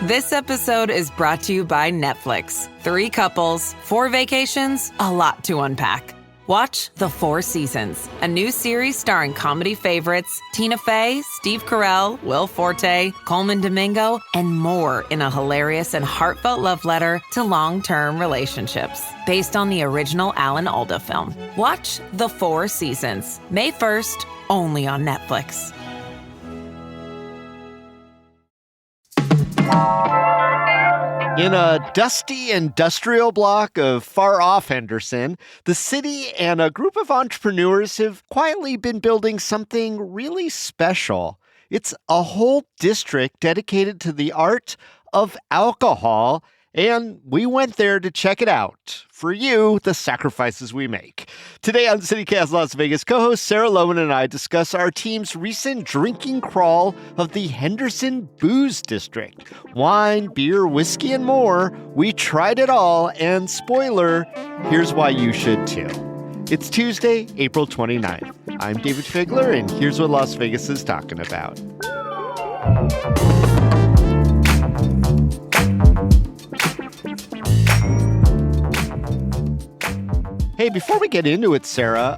This episode is brought to you by Netflix. 3 couples, 4 vacations, a lot to unpack. Watch The 4 Seasons, a new series starring comedy favorites Tina Fey, Steve Carell, Will Forte, Coleman Domingo, and more in a hilarious and heartfelt love letter to long-term relationships. Based on the original Alan Alda film. Watch The 4 Seasons, May 1st, only on Netflix. In a dusty industrial block of far-off Henderson, the city and a group of entrepreneurs have quietly been building something really special. It's a whole district dedicated to the art of alcohol, and we went there to check it out. For you, the sacrifices we make. Today on CityCast Las Vegas, co-host Sarah Loman and I discuss our team's recent drinking crawl of the Henderson Booze District. Wine, beer, whiskey, and more. We tried it all, and spoiler, here's why you should too. It's Tuesday, April 29th. I'm David Figler, and here's what Las Vegas is talking about. Hey, before we get into it, Sarah,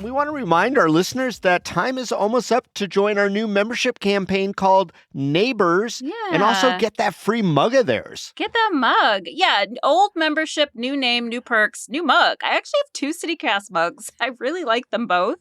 we want to remind our listeners that time is almost up to join our new membership campaign called Neighbors and also get that free mug of theirs. Get that mug. Yeah, old membership, new name, new perks, new mug. I actually have 2 CityCast mugs. I really like them both.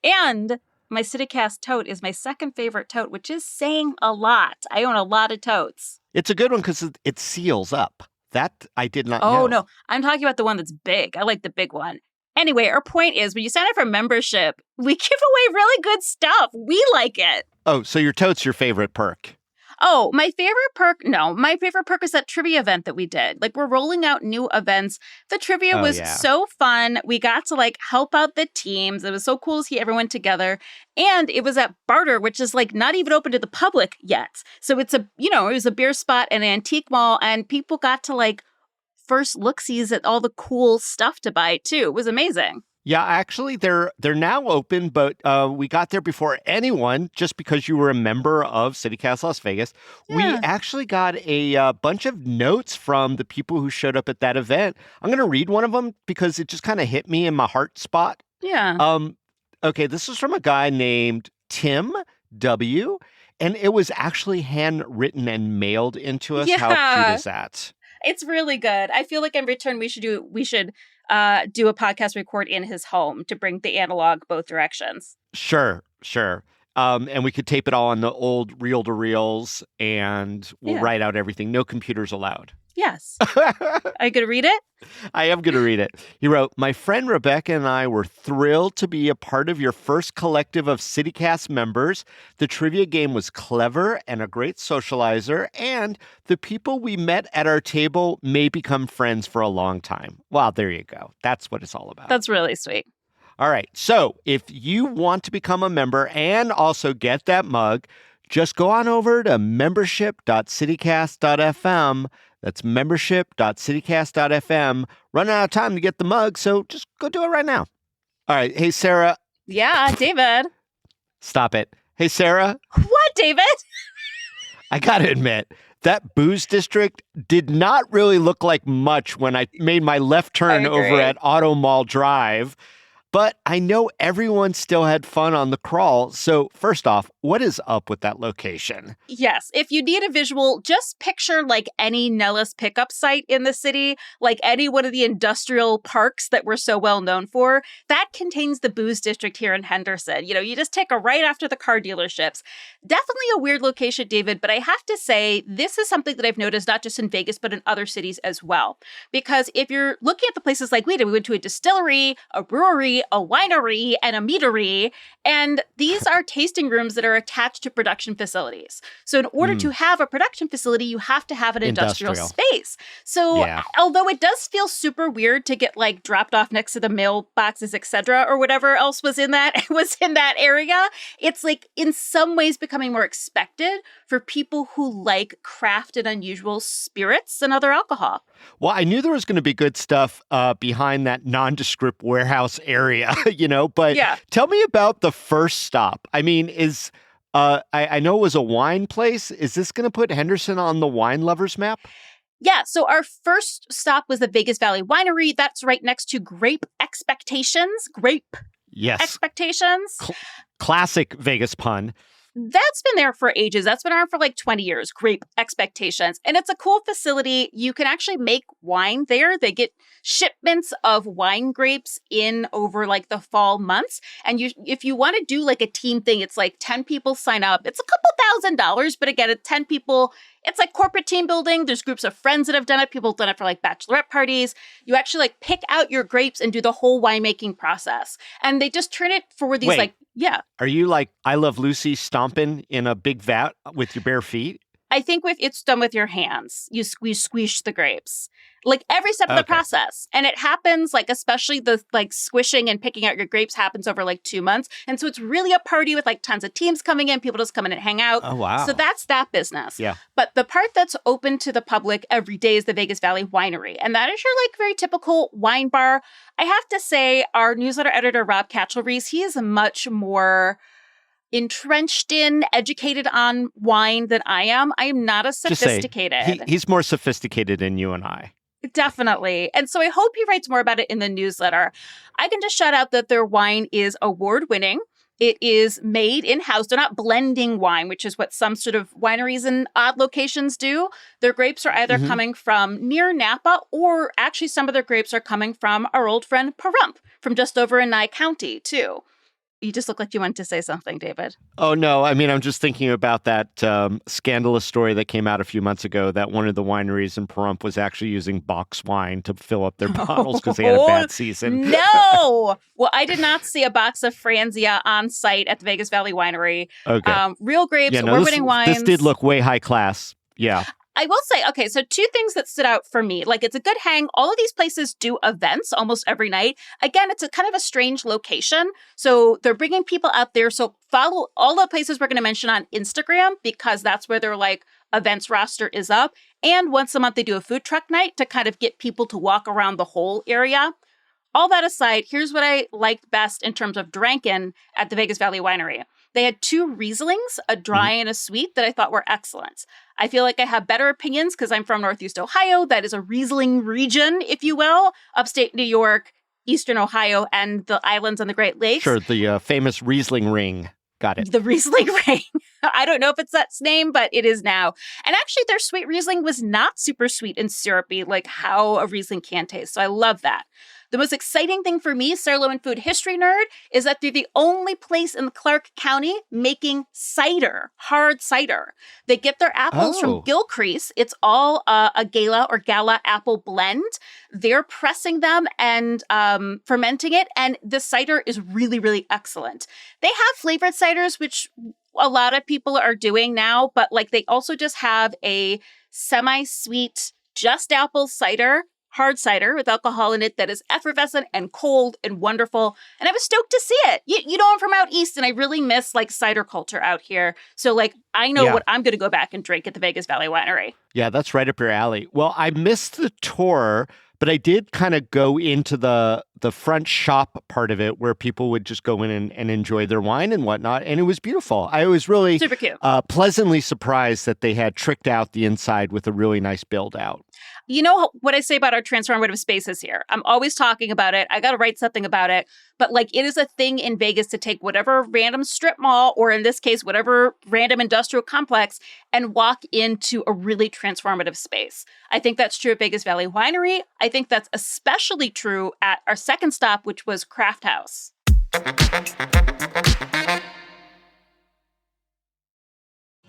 And my CityCast tote is my second favorite tote, which is saying a lot. I own a lot of totes. It's a good one because it seals up. That I did not know. Oh, no. I'm talking about the one that's big. I like the big one. Anyway, our point is when you sign up for membership, we give away really good stuff. We like it. Oh, so your tote's your favorite perk. Oh, my favorite perk is that trivia event that we did. Like, we're rolling out new events. The trivia was so fun. We got to, help out the teams. It was so cool to see everyone together. And it was at Barter, which is, not even open to the public yet. So it's it was a beer spot and an antique mall, and people got to, first look-sees at all the cool stuff to buy, too. It was amazing. Yeah, actually, they're now open, but we got there before anyone, just because you were a member of CityCast Las Vegas. Yeah. We actually got a bunch of notes from the people who showed up at that event. I'm going to read one of them because it just kind of hit me in my heart spot. Yeah. Okay, this is from a guy named Tim W., and it was actually handwritten and mailed into us. Yeah. How cute is that? It's really good. I feel like in return we should do a podcast record in his home to bring the analog both directions. Sure. And we could tape it all on the old reel-to-reels, and we'll write out everything. No computers allowed. Yes. Are you going to read it? I am going to read it. He wrote, "My friend Rebecca and I were thrilled to be a part of your first collective of CityCast members. The trivia game was clever and a great socializer, and the people we met at our table may become friends for a long time." Wow, there you go. That's what it's all about. That's really sweet. All right. So if you want to become a member and also get that mug, just go on over to membership.citycast.fm. That's membership.citycast.fm. Running out of time to get the mug, so just go do it right now. All right. Hey, Sarah. Yeah, David. Stop it. Hey, Sarah. What, David? I got to admit, that booze district did not really look like much when I made my left turn over at Auto Mall Drive. But I know everyone still had fun on the crawl. So first off, what is up with that location? Yes. If you need a visual, just picture any Nellis pickup site in the city, like any one of the industrial parks that we're so well known for. That contains the booze district here in Henderson. You just take a right after the car dealerships. Definitely a weird location, David, but I have to say this is something that I've noticed not just in Vegas, but in other cities as well. Because if you're looking at the places like we did, we went to a distillery, a brewery, a winery, and a meadery. And these are tasting rooms that are attached to production facilities. So in order to have a production facility, you have to have an industrial space. So although it does feel super weird to get dropped off next to the mailboxes, etc., or whatever else was in that area, it's in some ways becoming more expected for people who like craft and unusual spirits and other alcohol. Well, I knew there was going to be good stuff behind that nondescript warehouse area, but tell me about the first stop. I mean, is I know it was a wine place. Is this going to put Henderson on the wine lovers map? Yeah, so our first stop was the Vegas Valley Winery. That's right next to Grape Expectations. Grape Yes. Expectations. Classic Vegas pun. That's been there for ages. That's been around for like 20 years, Grape Expectations. And it's a cool facility. You can actually make wine there. They get shipments of wine grapes in over like the fall months. And if you want to do like a team thing, it's like 10 people sign up. It's a couple $1,000s, but again, it's 10 people. It's like corporate team building. There's groups of friends that have done it. People have done it for like bachelorette parties. You actually like pick out your grapes and do the whole winemaking process. And they just turn it for these yeah. Are you like I Love Lucy stomping in a big vat with your bare feet? I think it's done with your hands. You squish the grapes. Like every step of the process. And it happens like, especially the like squishing and picking out your grapes happens over like 2 months. And so it's really a party with like tons of teams coming in. People just come in and hang out. Oh, wow. So that's that business. Yeah. But the part that's open to the public every day is the Vegas Valley Winery. And that is your like very typical wine bar. I have to say our newsletter editor, Rob Katchel-Reese, he is much more entrenched in, educated on wine than I am. I am not as sophisticated. He's more sophisticated than you and I. Definitely. And so I hope he writes more about it in the newsletter. I can just shout out that their wine is award-winning. It is made in-house. They're not blending wine, which is what some sort of wineries in odd locations do. Their grapes are either coming from near Napa, or actually some of their grapes are coming from our old friend Pahrump from just over in Nye County, too. You just look like you wanted to say something, David. Oh, no. I mean, I'm just thinking about that scandalous story that came out a few months ago that one of the wineries in Pahrump was actually using box wine to fill up their bottles because they had a bad season. No! Well, I did not see a box of Franzia on site at the Vegas Valley Winery. Okay. Real grapes, award-winning wines. This did look way high class. Yeah. I will say, okay, so 2 things that stood out for me. Like, it's a good hang. All of these places do events almost every night. Again, it's a kind of a strange location. So they're bringing people out there. So follow all the places we're going to mention on Instagram, because that's where their like events roster is up. And once a month, they do a food truck night to kind of get people to walk around the whole area. All that aside, here's what I liked best in terms of drinking at the Vegas Valley Winery. They had 2 Rieslings, a dry and a sweet, that I thought were excellent. I feel like I have better opinions because I'm from Northeast Ohio. That is a Riesling region, if you will, upstate New York, Eastern Ohio, and the islands on the Great Lakes. Sure, the famous Riesling ring. Got it. The Riesling ring. I don't know if it's that name, but it is now. And actually, their sweet Riesling was not super sweet and syrupy like how a Riesling can taste. So I love that. The most exciting thing for me, Sarah Lowen Food History Nerd, is that they're the only place in Clark County making cider, hard cider. They get their apples from Gilcrease. It's all a Gala apple blend. They're pressing them and fermenting it, and the cider is really, really excellent. They have flavored ciders, which a lot of people are doing now, but like they also just have a semi-sweet, just apple cider, hard cider with alcohol in it that is effervescent and cold and wonderful. And I was stoked to see it. You know, I'm from out east and I really miss like cider culture out here. So like, I know what I'm going to go back and drink at the Vegas Valley Winery. Yeah, that's right up your alley. Well, I missed the tour, but I did kind of go into the front shop part of it where people would just go in and enjoy their wine and whatnot. And it was beautiful. I was really super cute. Pleasantly surprised that they had tricked out the inside with a really nice build out. You know what I say about our transformative spaces here? I'm always talking about it. I got to write something about it. But like it is a thing in Vegas to take whatever random strip mall, or in this case, whatever random industrial complex, and walk into a really transformative space. I think that's true at Vegas Valley Winery. I think that's especially true at our second stop, which was Craft House.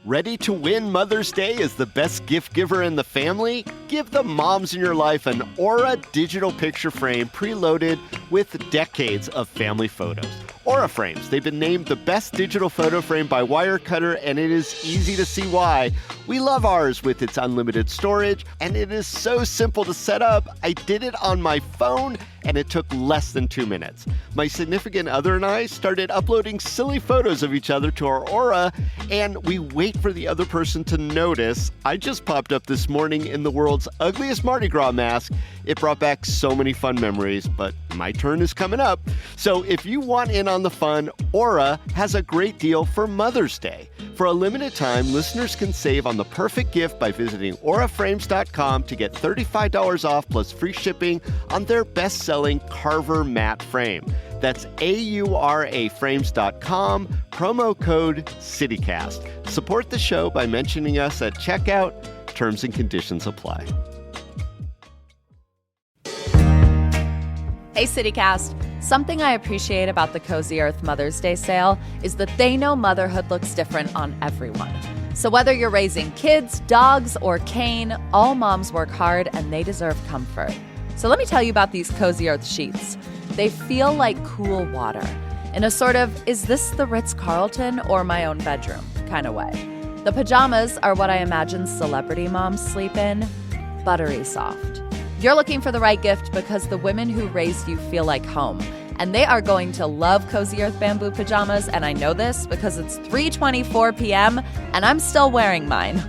Ready to win Mother's Day as the best gift giver in the family? Give the moms in your life an Aura digital picture frame preloaded with decades of family photos. Aura frames, they've been named the best digital photo frame by Wirecutter, and it is easy to see why. We love ours with its unlimited storage, and it is so simple to set up. I did it on my phone, and it took less than 2 minutes. My significant other and I started uploading silly photos of each other to our Aura, and we wait for the other person to notice. I just popped up this morning in the world's ugliest Mardi Gras mask. It brought back so many fun memories, but my turn is coming up. So if you want in on the fun, Aura has a great deal for Mother's Day. For a limited time, listeners can save on the perfect gift by visiting auraframes.com to get $35 off plus free shipping on their best-selling Carver matte frame. That's auraframes.com, promo code CityCast. Support the show by mentioning us at checkout. Terms and conditions apply. Hey, CityCast. Something I appreciate about the Cozy Earth Mother's Day sale is that they know motherhood looks different on everyone. So whether you're raising kids, dogs, or Kane, all moms work hard and they deserve comfort. So let me tell you about these Cozy Earth sheets. They feel like cool water in a sort of, is this the Ritz-Carlton or my own bedroom kind of way. The pajamas are what I imagine celebrity moms sleep in, buttery soft. You're looking for the right gift because the women who raised you feel like home. And they are going to love Cozy Earth bamboo pajamas, and I know this because it's 3:24 p.m. and I'm still wearing mine.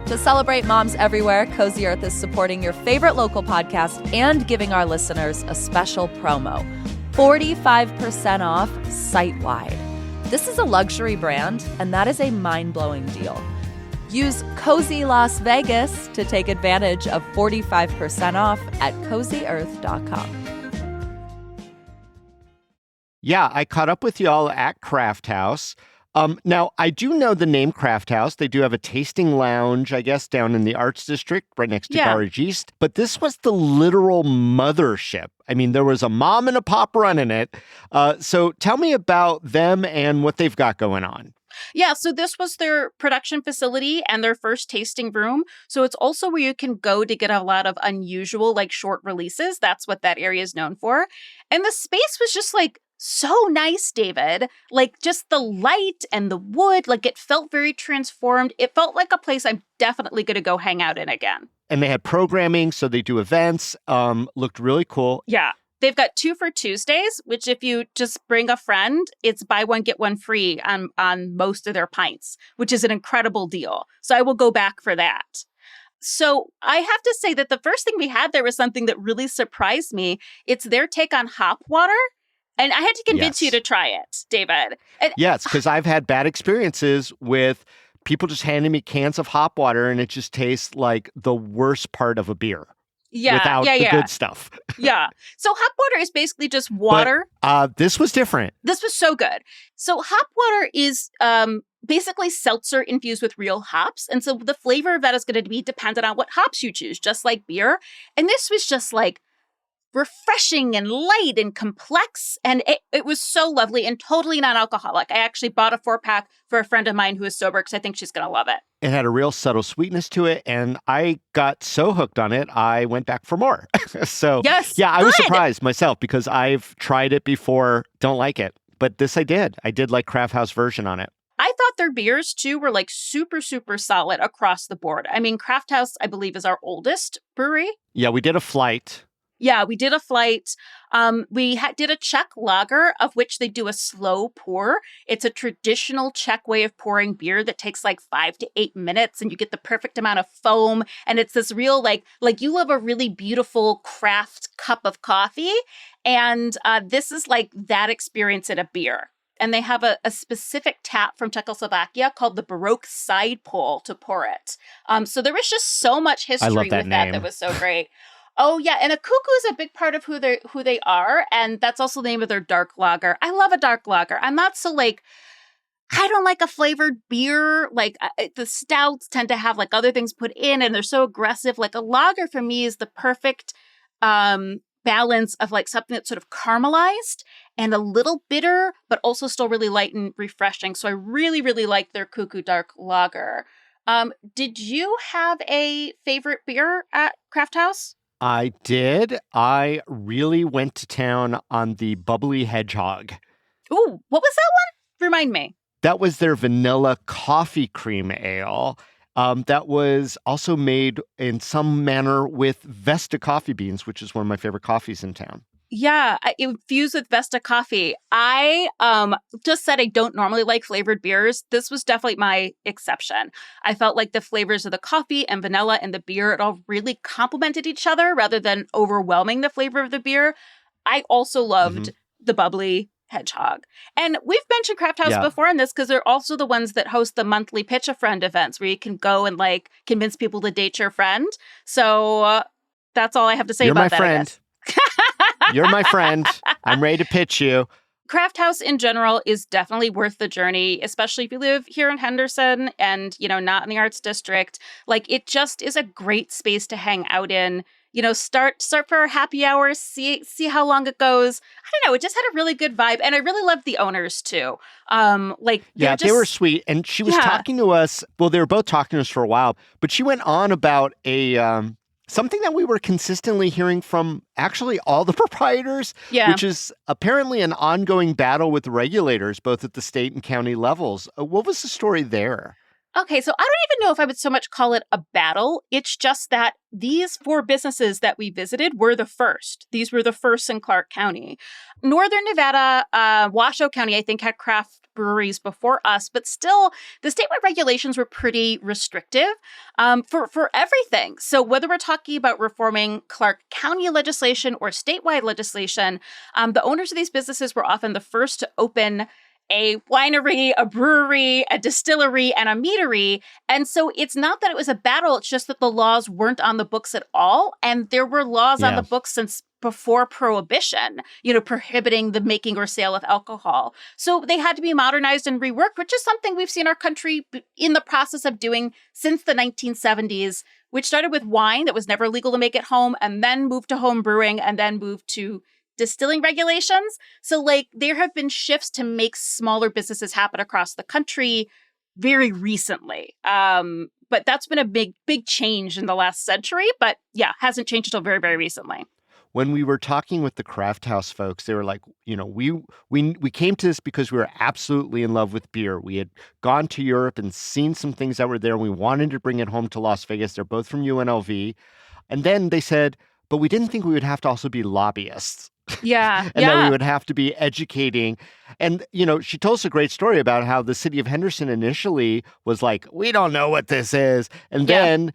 To celebrate moms everywhere, Cozy Earth is supporting your favorite local podcast and giving our listeners a special promo. 45% off site-wide. This is a luxury brand, and that is a mind-blowing deal. Use Cozy Las Vegas to take advantage of 45% off at CozyEarth.com. Yeah, I caught up with y'all at Craft House. Now, I do know the name Craft House. They do have a tasting lounge, I guess, down in the Arts District right next to Garage East. But this was the literal mothership. I mean, there was a mom and a pop running it. So tell me about them and what they've got going on. Yeah, so this was their production facility and their first tasting room. So it's also where you can go to get a lot of unusual, like short releases. That's what that area is known for. And the space was just like so nice, David. Like just the light and the wood, like it felt very transformed. It felt like a place I'm definitely going to go hang out in again. And they had programming, so they do events. Looked really cool. Yeah. They've got 2 for Tuesdays, which if you just bring a friend, it's buy one, get one free on most of their pints, which is an incredible deal. So I will go back for that. So I have to say that the first thing we had there was something that really surprised me. It's their take on hop water. And I had to convince you to try it, David. Yes, because I've had bad experiences with people just handing me cans of hop water and it just tastes like the worst part of a beer. Without the good stuff. Yeah. So hop water is basically just water. But, this was different. This was so good. So hop water is basically seltzer infused with real hops. And so the flavor of that is going to be dependent on what hops you choose, just like beer. And this was just like refreshing and light and complex. And it was so lovely and totally non-alcoholic. I actually bought a 4-pack for a friend of mine who is sober because I think she's going to love it. It had a real subtle sweetness to it. And I got so hooked on it, I went back for more. So, I was surprised myself because I've tried it before, don't like it. But this I did. I did like Craft House version on it. I thought their beers, too, were like super, super solid across the board. I mean, Craft House, I believe, is our oldest brewery. Yeah, we did a flight. Yeah, we did a flight. We did a Czech lager, of which they do a slow pour. It's a traditional Czech way of pouring beer that takes like 5 to 8 minutes, and you get the perfect amount of foam. And it's this real, like you love a really beautiful craft cup of coffee. And this is like that experience in a beer. And they have a specific tap from Czechoslovakia called the Baroque side pull to pour it. So there was just so much history with that was so great. Oh, yeah. And a cuckoo is a big part of who they are. And that's also the name of their dark lager. I love a dark lager. I'm not so I don't like a flavored beer. The stouts tend to have other things put in and they're so aggressive. Like a lager for me is the perfect balance of something that's sort of caramelized and a little bitter, but also still really light and refreshing. So I really, really like their cuckoo dark lager. Did you have a favorite beer at Craft House? I did. I really went to town on the Bubbly Hedgehog. Ooh, what was that one? Remind me. That was their vanilla coffee cream ale. That was also made in some manner with Vesta coffee beans, which is one of my favorite coffees in town. Yeah, infused with Vesta coffee. I just said I don't normally like flavored beers. This was definitely my exception. I felt like the flavors of the coffee and vanilla and the beer, it all really complemented each other rather than overwhelming the flavor of the beer. I also loved the bubbly hedgehog. And we've mentioned Craft House before in this because they're also the ones that host the monthly Pitch a Friend events where you can go and like convince people to date your friend. So that's all I have to say about that. You're my friend. You're my friend. I'm ready to pitch you. Craft House in general is definitely worth the journey, especially if you live here in Henderson and, not in the Arts District. Like, it just is a great space to hang out in. Start for a happy hour, see how long it goes. I don't know. It just had a really good vibe. And I really loved the owners, too. They were sweet. And she was talking to us. Well, they were both talking to us for a while. But she went on about something that we were consistently hearing from actually all the proprietors, which is apparently an ongoing battle with regulators, both at the state and county levels. What was the story there? Okay, so I don't even know if I would so much call it a battle. It's just that these 4 businesses that we visited were the first. These were the first in Clark County. Northern Nevada, Washoe County, I think, had craft breweries before us, but still the statewide regulations were pretty restrictive for everything. So whether we're talking about reforming Clark County legislation or statewide legislation, the owners of these businesses were often the first to open a winery, a brewery, a distillery, and a meadery. And so it's not that it was a battle, it's just that the laws weren't on the books at all. And there were laws on the books since before Prohibition, prohibiting the making or sale of alcohol. So they had to be modernized and reworked, which is something we've seen our country in the process of doing since the 1970s, which started with wine that was never legal to make at home, and then moved to home brewing, and then moved to distilling regulations. So there have been shifts to make smaller businesses happen across the country very recently. But that's been a big change in the last century. But hasn't changed until very, very recently. When we were talking with the Craft House folks, they were like, we came to this because we were absolutely in love with beer. We had gone to Europe and seen some things that were there, and we wanted to bring it home to Las Vegas. They're both from UNLV. And then they said, but we didn't think we would have to also be lobbyists. Yeah. And that we would have to be educating. And, she told us a great story about how the city of Henderson initially was like, we don't know what this is. And then,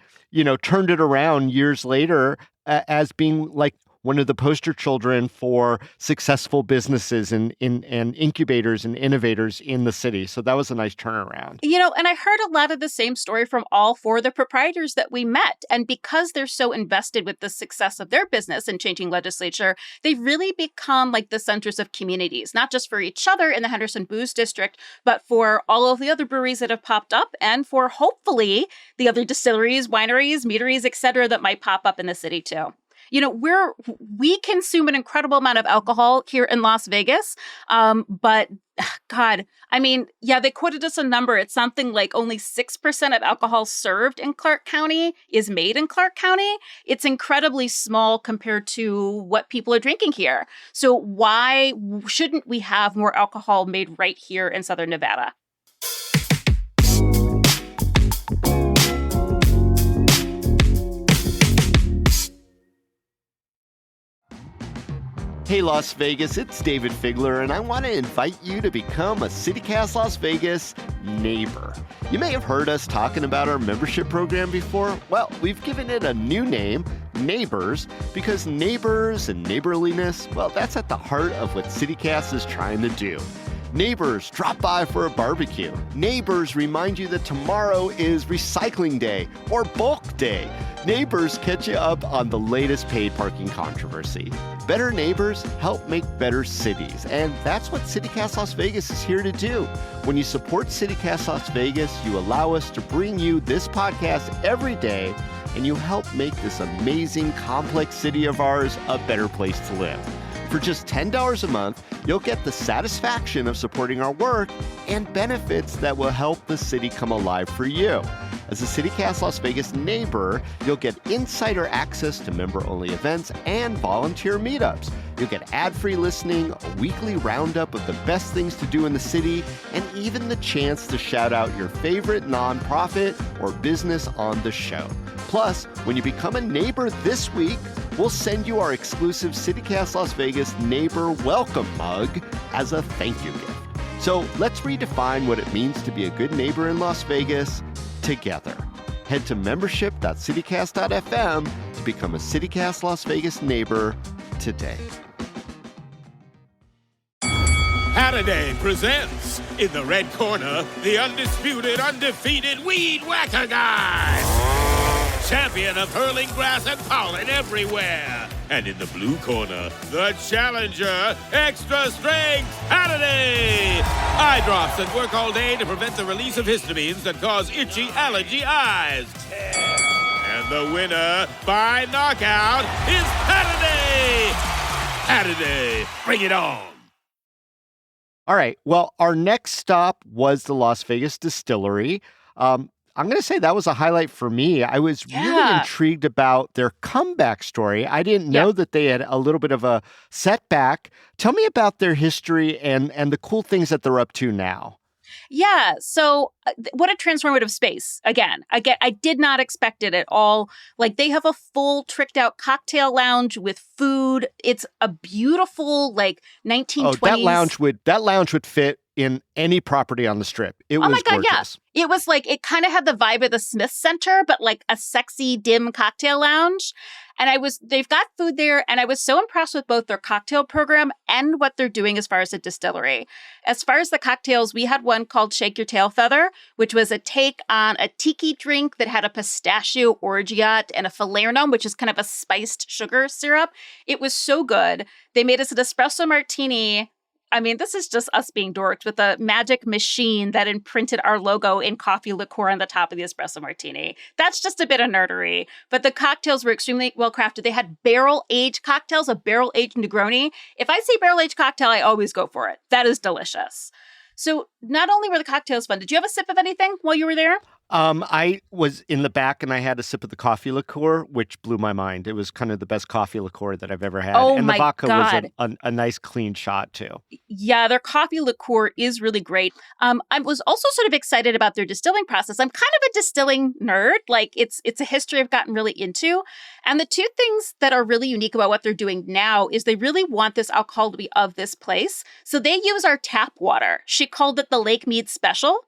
turned it around years later as being like one of the poster children for successful businesses and incubators and innovators in the city. So that was a nice turnaround. And I heard a lot of the same story from all 4 of the proprietors that we met. And because they're so invested with the success of their business and changing legislature, they've really become like the centers of communities, not just for each other in the Henderson Booze District, but for all of the other breweries that have popped up and for hopefully the other distilleries, wineries, meaderies, et cetera, that might pop up in the city too. We consume an incredible amount of alcohol here in Las Vegas. But God, they quoted us a number. It's something like only 6% of alcohol served in Clark County is made in Clark County. It's incredibly small compared to what people are drinking here. So why shouldn't we have more alcohol made right here in Southern Nevada? Hey Las Vegas, it's David Figler, and I want to invite you to become a CityCast Las Vegas neighbor. You may have heard us talking about our membership program before. Well, we've given it a new name, Neighbors, because neighbors and neighborliness, well, that's at the heart of what CityCast is trying to do. Neighbors, drop by for a barbecue. Neighbors, remind you that tomorrow is recycling day or bulk day. Neighbors, catch you up on the latest paid parking controversy. Better neighbors help make better cities, and that's what CityCast Las Vegas is here to do. When you support CityCast Las Vegas, you allow us to bring you this podcast every day, and you help make this amazing, complex city of ours a better place to live. For just $10 a month, you'll get the satisfaction of supporting our work and benefits that will help the city come alive for you. As a CityCast Las Vegas neighbor, you'll get insider access to member-only events and volunteer meetups. You'll get ad-free listening, a weekly roundup of the best things to do in the city, and even the chance to shout out your favorite nonprofit or business on the show. Plus, when you become a neighbor this week, we'll send you our exclusive CityCast Las Vegas Neighbor Welcome mug as a thank you gift. So let's redefine what it means to be a good neighbor in Las Vegas together. Head to membership.citycast.fm to become a CityCast Las Vegas neighbor today. Saturday presents, in the red corner, the undisputed, undefeated Weed Whacker Guy. Champion of hurling grass and pollen everywhere. And in the blue corner, the challenger, extra strength Saturday. Eye drops that work all day to prevent the release of histamines that cause itchy allergy eyes. And the winner by knockout is Saturday. Saturday, bring it on. All right. Well, our next stop was the Las Vegas Distillery. I'm going to say that was a highlight for me. I was really intrigued about their comeback story. I didn't know that they had a little bit of a setback. Tell me about their history and the cool things that they're up to now. Yeah. So what a transformative space. Again, I did not expect it at all. Like, they have a full tricked out cocktail lounge with food. It's a beautiful, like, 1920s. Oh, that lounge would fit in any property on the Strip. It was gorgeous. Yeah. It was like, it kind of had the vibe of the Smith Center, but like a sexy, dim cocktail lounge. And they've got food there. And I was so impressed with both their cocktail program and what they're doing as far as the distillery. As far as the cocktails, we had one called Shake Your Tail Feather, which was a take on a tiki drink that had a pistachio orgeat and a falernum, which is kind of a spiced sugar syrup. It was so good. They made us an espresso martini. I mean, this is just us being dorks with a magic machine that imprinted our logo in coffee liqueur on the top of the espresso martini. That's just a bit of nerdery. But the cocktails were extremely well crafted. They had barrel-aged cocktails, a barrel-aged Negroni. If I say barrel-aged cocktail, I always go for it. That is delicious. So not only were the cocktails fun, did you have a sip of anything while you were there? I was in the back and I had a sip of the coffee liqueur, which blew my mind. It was kind of the best coffee liqueur that I've ever had. Oh, and the vodka God. was a nice clean shot too. Yeah, their coffee liqueur is really great. I was also sort of excited about their distilling process. I'm kind of a distilling nerd. Like, it's a history I've gotten really into. And the two things that are really unique about what they're doing now is they really want this alcohol to be of this place. So they use our tap water. She called it the Lake Mead Special.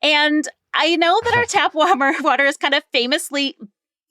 And I know that our tap water is kind of famously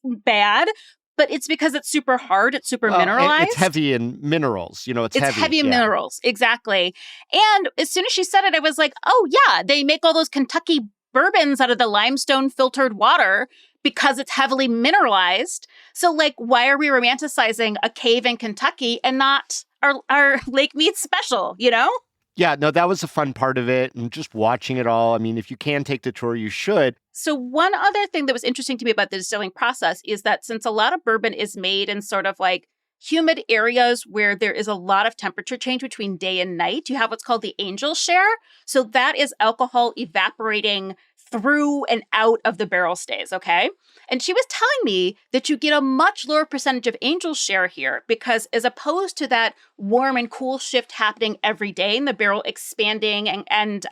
bad, but it's because it's super hard. It's super mineralized. It's heavy in minerals. It's heavy in minerals. Exactly. And as soon as she said it, I was like, oh, yeah, they make all those Kentucky bourbons out of the limestone filtered water because it's heavily mineralized. So, like, why are we romanticizing a cave in Kentucky and not our Lake Mead Special, Yeah, no, that was the fun part of it. And just watching it all. I mean, if you can take the tour, you should. So one other thing that was interesting to me about the distilling process is that since a lot of bourbon is made in sort of like humid areas where there is a lot of temperature change between day and night, you have what's called the angel share. So that is alcohol evaporating through and out of the barrel stays, okay? And she was telling me that you get a much lower percentage of angel share here because as opposed to that warm and cool shift happening every day and the barrel expanding and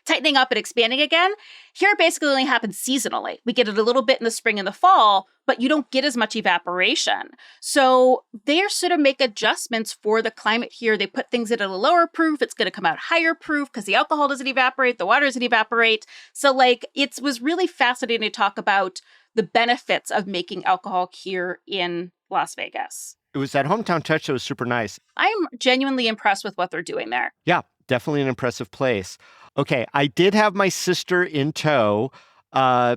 tightening up and expanding again, here it basically only happens seasonally. We get it a little bit in the spring and the fall, but you don't get as much evaporation. So they sort of make adjustments for the climate here. They put things at a lower proof. It's going to come out higher proof because the alcohol doesn't evaporate, the water doesn't evaporate. So like it was really fascinating to talk about the benefits of making alcohol here in Las Vegas. It was that hometown touch that was super nice. I'm genuinely impressed with what they're doing there. Yeah, definitely an impressive place. Okay, I did have my sister in tow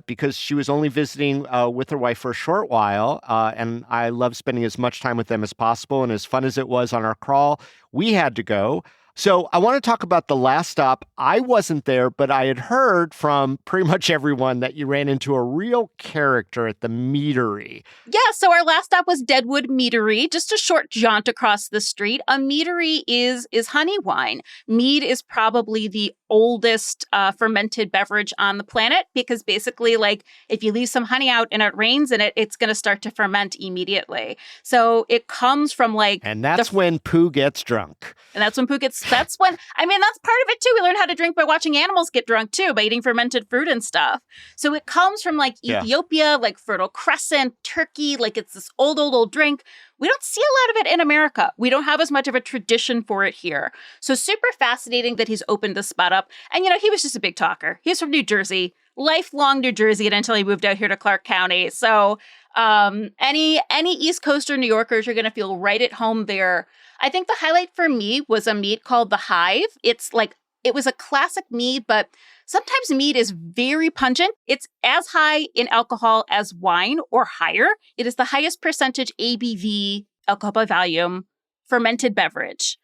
because she was only visiting with her wife for a short while. And I love spending as much time with them as possible. And as fun as it was on our crawl, we had to go. So I want to talk about the last stop. I wasn't there, but I had heard from pretty much everyone that you ran into a real character at the meadery. Yeah, so our last stop was Deadwood Meadery, just a short jaunt across the street. A meadery is honey wine. Mead is probably the oldest fermented beverage on the planet because basically, like, if you leave some honey out and it rains in it, it's going to start to ferment immediately. So it comes from like... And that's when Pooh gets drunk. And that's when Pooh gets That's when, I mean, that's part of it too. We learn how to drink by watching animals get drunk too, by eating fermented fruit and stuff. So it comes from like Ethiopia, like Fertile Crescent, Turkey, like it's this old drink. We don't see a lot of it in America. We don't have as much of a tradition for it here. So super fascinating that he's opened this spot up. And, he was just a big talker. He's from New Jersey, lifelong New Jersey, until he moved out here to Clark County. So any East Coaster New Yorkers, you're going to feel right at home there. I think the highlight for me was a mead called the Hive. It was a classic mead, but sometimes mead is very pungent. It's as high in alcohol as wine or higher. It is the highest percentage ABV, alcohol by volume, fermented beverage.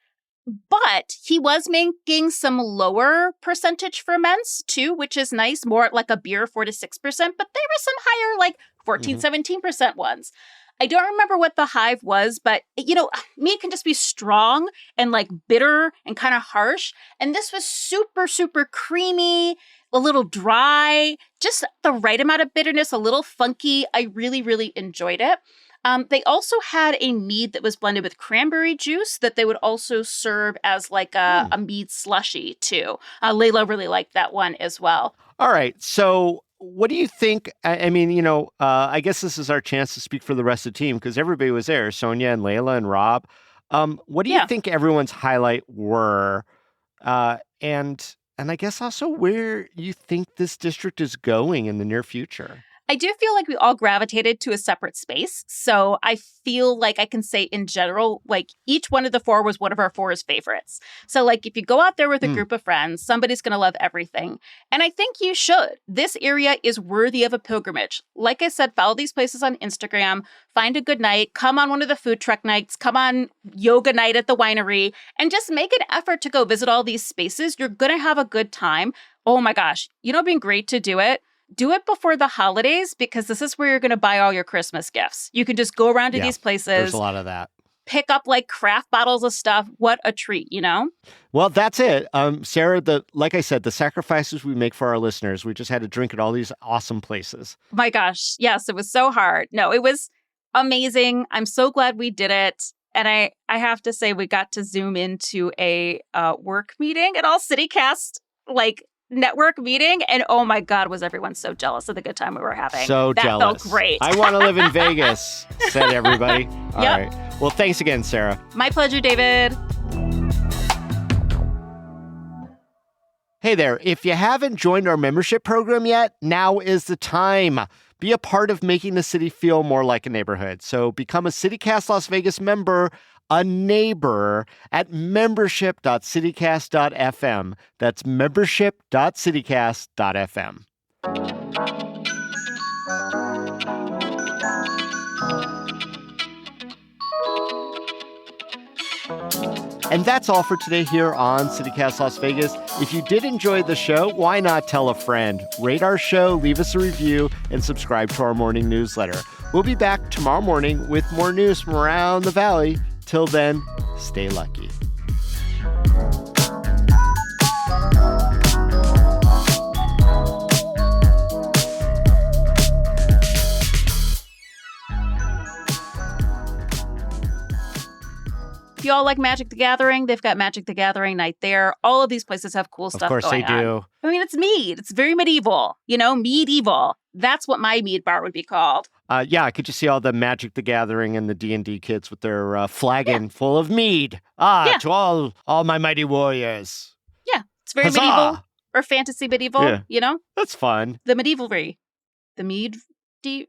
But he was making some lower percentage ferments too, which is nice, more like a beer, 4 to 6%. But there were some higher, like 14, 17% ones. I don't remember what the Hive was, but, mead can just be strong and like bitter and kind of harsh. And this was super, super creamy, a little dry, just the right amount of bitterness, a little funky. I really, really enjoyed it. They also had a mead that was blended with cranberry juice that they would also serve as like a mead slushy too. Layla really liked that one as well. All right. So what do you think? I mean, I guess this is our chance to speak for the rest of the team because everybody was there, Sonia and Layla and Rob. What do you think everyone's highlight were? And I guess also where you think this district is going in the near future? I do feel like we all gravitated to a separate space. So I feel like I can say in general, like each one of the 4 was one of our 4's favorites. So like if you go out there with a group of friends, somebody's going to love everything. And I think you should. This area is worthy of a pilgrimage. Like I said, follow these places on Instagram, find a good night, come on one of the food truck nights, come on yoga night at the winery, and just make an effort to go visit all these spaces. You're going to have a good time. Oh my gosh, it'd be great to do it. Do it before the holidays because this is where you're going to buy all your Christmas gifts. You can just go around to these places. There's a lot of that. Pick up like craft bottles of stuff. What a treat, Well, that's it. Sarah, like I said, the sacrifices we make for our listeners, we just had to drink at all these awesome places. My gosh. Yes, it was so hard. No, it was amazing. I'm so glad we did it. And I have to say, we got to zoom into a work meeting at all CityCast, network meeting, and oh my God, was everyone so jealous of the good time we were having. That felt great. I want to live in Vegas, said everybody. All right. Well, thanks again, Sarah. My pleasure, David. Hey there. If you haven't joined our membership program yet, now is the time. Be a part of making the city feel more like a neighborhood. So become a CityCast Las Vegas member, a neighbor at membership.citycast.fm. That's membership.citycast.fm. And that's all for today here on CityCast Las Vegas. If you did enjoy the show, why not tell a friend? Rate our show, leave us a review, and subscribe to our morning newsletter. We'll be back tomorrow morning with more news from around the valley. Till then, stay lucky. If you all like Magic the Gathering, they've got Magic the Gathering night there. All of these places have cool stuff going on. Of course they do. I mean, it's mead. It's very medieval. Medieval. That's what my mead bar would be called. Could you see all the Magic the Gathering and the D&D kids with their flagon full of mead? To all my mighty warriors. Yeah, it's very medieval or fantasy medieval, That's fun. The medievalry. The medievalry.